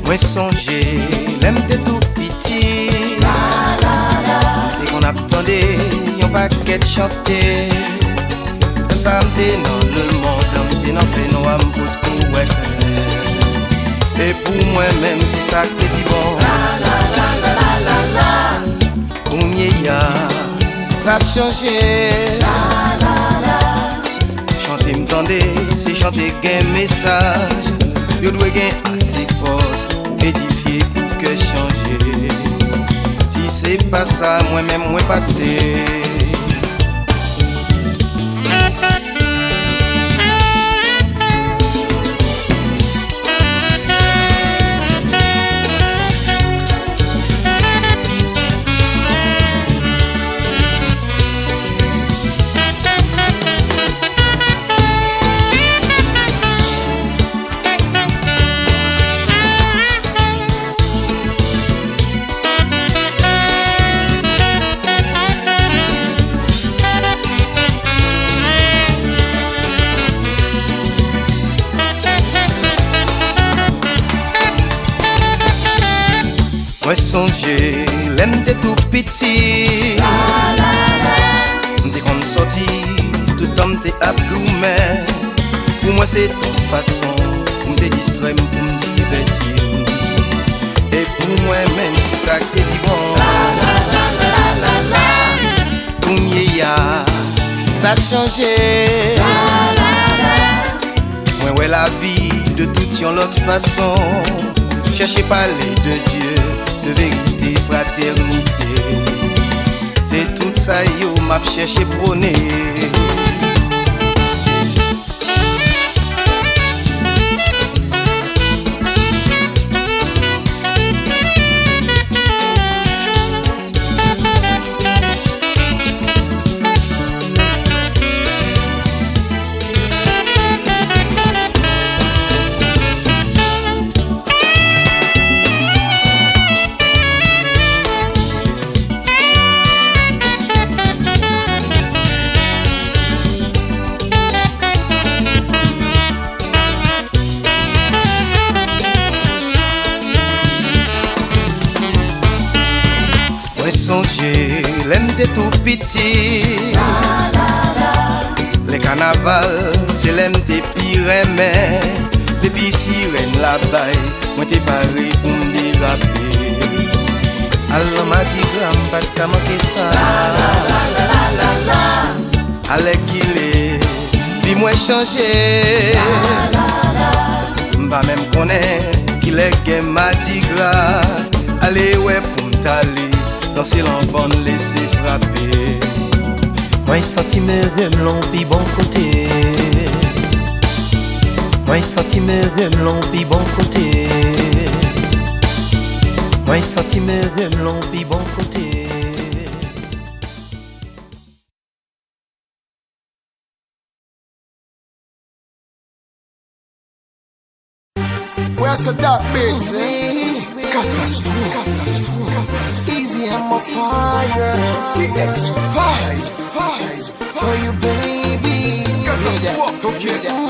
Moi songer, l'aime de tout petit. Dès qu'on attendait, y'en paquet chanter. Ça m'était dans le monde, m'était dans fait nous à m'pout ouais. Et pour moi-même, c'est ça qui est bon. Pour m'y'a, ça a changé. Chanter m'tendez, c'est chanter gain message. Yo doit gain assez force pour édifier pour que changer. Si c'est pas ça, moi-même moi passé. Moi songer, l'aime de tout petit. Dès qu'on sortit, tout homme t'es à goumer. Pour moi c'est ton façon, pour me distraire, pour me divertir. Et pour moi-même c'est ça qui est bon. Pour m'y'a, ça a changé. Moi ouais la vie de toute une autre façon. Cherchez parler de Dieu, de vérité, fraternité. C'est tout ça yo m'a cherché prôner. Moi songer, l'aime de tout petit. Les carnavals, c'est l'aime des pires mais depuis sirène la baille, moi t'es paré pour me déraper. Alors m'a dit grand pas de manquer ça. Allez qu'il est, dis-moi changer. M'ba même connaître qu'il est game m'a dit gras. Allez ouais pour m'taler. Danser l'enfant, laisser frapper. Moi senti mes remelons pi bon côté. Moi senti mes remelons pi bon côté. Moi senti mes remelons pi bon côté. Where's the dark bitch? Catastrophe. Easy, I'm a fire. TX5 for you, baby.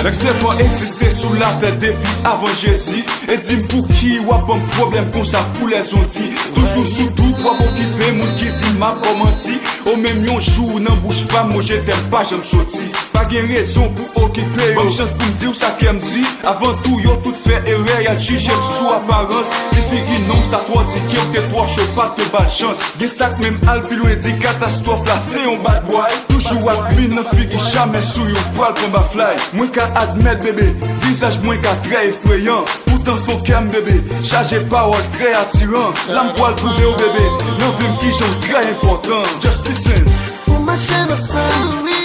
L'excès pas existé sous la tête depuis avant Jésus. Et dis pour qui ou un problème comme ça pour les ondits. Toujours sous tout pour m'occuper, mon qui dit m'a pas menti. Au même yon jour, n'en bouge pas, moi je t'aime pas, j'aime sorti. Pas gain raison pour occuper, bonne chance pour me dire ça qu'elle me dit. Avant tout, yo tout fait erreur, y'a jugé sous apparence. Les filles non, ça faut dire qu'il y a des fois, je pas de belle chance. Y'a ça que même Alpi loin dit catastrophe là, c'est un bad boy. Toujours à mine, non fille qui jamais sous yon poil pour ma fly. Moi qu'à admettre bébé, visage moins qu'à très effrayant. Pourtant faut qu'elle bébé, chargé parole très attirant. L'âme poil prouvé au bébé, non vim qui j'en très important. Just listen. Pour ma chaîne au sein, oui.